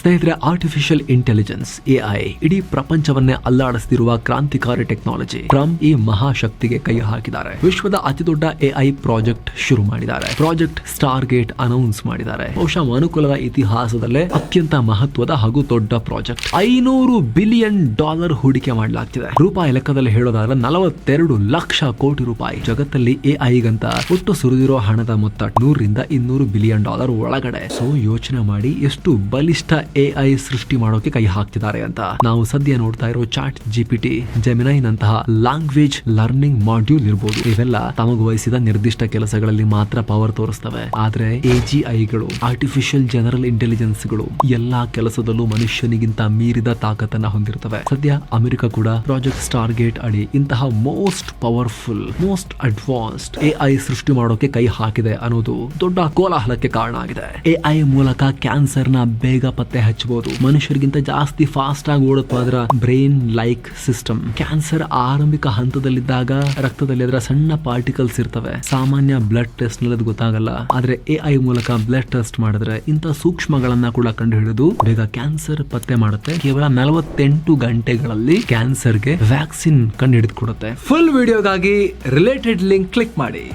ಸ್ನೇಹಿತರೆ, artificial intelligence AI ಇಡೀ ಪ್ರಪಂಚವನ್ನೇ ಅಲ್ಲಾಡಿಸುತ್ತಿರುವ ಕ್ರಾಂತಿಕಾರಿ ಟೆಕ್ನಾಲಜಿ. ಟ್ರಂಪ್ ಈ ಮಹಾಶಕ್ತಿಗೆ ಕೈ ಹಾಕಿದ್ದಾರೆ. ವಿಶ್ವದ ಅತಿದೊಡ್ಡ AI ಪ್ರಾಜೆಕ್ಟ್ ಶುರು ಮಾಡಿದ್ದಾರೆ. ಪ್ರಾಜೆಕ್ಟ್ ಸ್ಟಾರ್ ಗೇಟ್ ಅನೌನ್ಸ್ ಮಾಡಿದ್ದಾರೆ. ಬಹುಶಃ ಮನುಕುಲದ ಇತಿಹಾಸದಲ್ಲೇ ಅತ್ಯಂತ ಮಹತ್ವದ ಹಾಗೂ ದೊಡ್ಡ ಪ್ರಾಜೆಕ್ಟ್. $500 ಬಿಲಿಯನ್ ಹೂಡಿಕೆ ಮಾಡಲಾಗ್ತಿದೆ. ರೂಪಾಯಿ ಲೆಕ್ಕದಲ್ಲಿ ಹೇಳೋದಾದ್ರೆ 42 ಲಕ್ಷ ಕೋಟಿ ರೂಪಾಯಿ. ಜಗತ್ತಲ್ಲಿ AI ಗಂತ ಒಟ್ಟು ಸುರಿದಿರೋ ಹಣದ ಮೊತ್ತ $100 ರಿಂದ $200 ಬಿಲಿಯನ್ ಒಳಗಡೆ. ಸೊ ಯೋಚನೆ ಮಾಡಿ ಎಷ್ಟು ಬಲಿಷ್ಠ AI ಸೃಷ್ಟಿ ಮಾಡೋಕೆ ಕೈ ಹಾಕ್ತಿದ್ದಾರೆ ಅಂತ. ನಾವು ಸದ್ಯ ನೋಡ್ತಾ ಇರೋ ಚಾಟ್ GPT, ಜೆಮಿನೈ ನಂತಹ ಲ್ಯಾಂಗ್ವೇಜ್ ಲರ್ನಿಂಗ್ ಮಾಡ್ಯೂಲ್ ಇರಬಹುದು. ಇವೆಲ್ಲ ತಮಗೆ ವಹಿಸಿದ ನಿರ್ದಿಷ್ಟ ಕೆಲಸಗಳಲ್ಲಿ ಮಾತ್ರ ಪವರ್ ತೋರಿಸ್ತವೆ. ಆದ್ರೆ AGIಗಳು, ಆರ್ಟಿಫಿಷಿಯಲ್ ಜನರಲ್ ಇಂಟೆಲಿಜೆನ್ಸ್ ಗಳು ಎಲ್ಲಾ ಕೆಲಸದಲ್ಲೂ ಮನುಷ್ಯನಿಗಿಂತ ಮೀರಿದ ತಾಕತ್ತನ್ನ ಹೊಂದಿರ್ತವೆ. ಸದ್ಯ ಅಮೆರಿಕ ಕೂಡ ಪ್ರಾಜೆಕ್ಟ್ ಸ್ಟಾರ್ ಗೇಟ್ ಅಡಿ ಇಂತಹ most powerful, most advanced AI ಸೃಷ್ಟಿ ಮಾಡೋಕೆ ಕೈ ಹಾಕಿದೆ ಅನ್ನೋದು ದೊಡ್ಡ ಕೋಲಾಹಲಕ್ಕೆ ಕಾರಣ ಆಗಿದೆ. AI ಮೂಲಕ ಕ್ಯಾನ್ಸರ್ ನ ಬೇಗ ಪತ್ತೆ ಹಚ್ಚಬಹುದು. ಮನುಷ್ಯರಿಗಿಂತ ಜಾಸ್ತಿ ಫಾಸ್ಟ್ ಆಗಿ ಓಡುತ್ತಾದ್ರ ಬ್ರೈನ್ ಲೈಕ್ ಸಿಸ್ಟಮ್. ಕ್ಯಾನ್ಸರ್ ಆರಂಭಿಕ ಹಂತದಲ್ಲಿದ್ದಾಗ ರಕ್ತದಲ್ಲಿ ಅದರ ಸಣ್ಣ ಪಾರ್ಟಿಕಲ್ಸ್ ಇರ್ತವೆ. ಸಾಮಾನ್ಯ ಬ್ಲಡ್ ಟೆಸ್ಟ್ ನಲ್ಲಿ ಗೊತ್ತಾಗಲ್ಲ. ಆದ್ರೆ AI ಮೂಲಕ ಬ್ಲಡ್ ಟೆಸ್ಟ್ ಮಾಡಿದ್ರೆ ಇಂಥ ಸೂಕ್ಷ್ಮಗಳನ್ನ ಕೂಡ ಕಂಡು ಹಿಡಿದು ಬೇಗ ಕ್ಯಾನ್ಸರ್ ಪತ್ತೆ ಮಾಡುತ್ತೆ. ಕೇವಲ 48 ಗಂಟೆಗಳಲ್ಲಿ ಕ್ಯಾನ್ಸರ್ಗೆ ವ್ಯಾಕ್ಸಿನ್ ಕಂಡು ಹಿಡಿದುಕೊಡುತ್ತೆ. ಫುಲ್ ವಿಡಿಯೋಗಾಗಿ ರಿಲೇಟೆಡ್ ಲಿಂಕ್ ಕ್ಲಿಕ್ ಮಾಡಿ.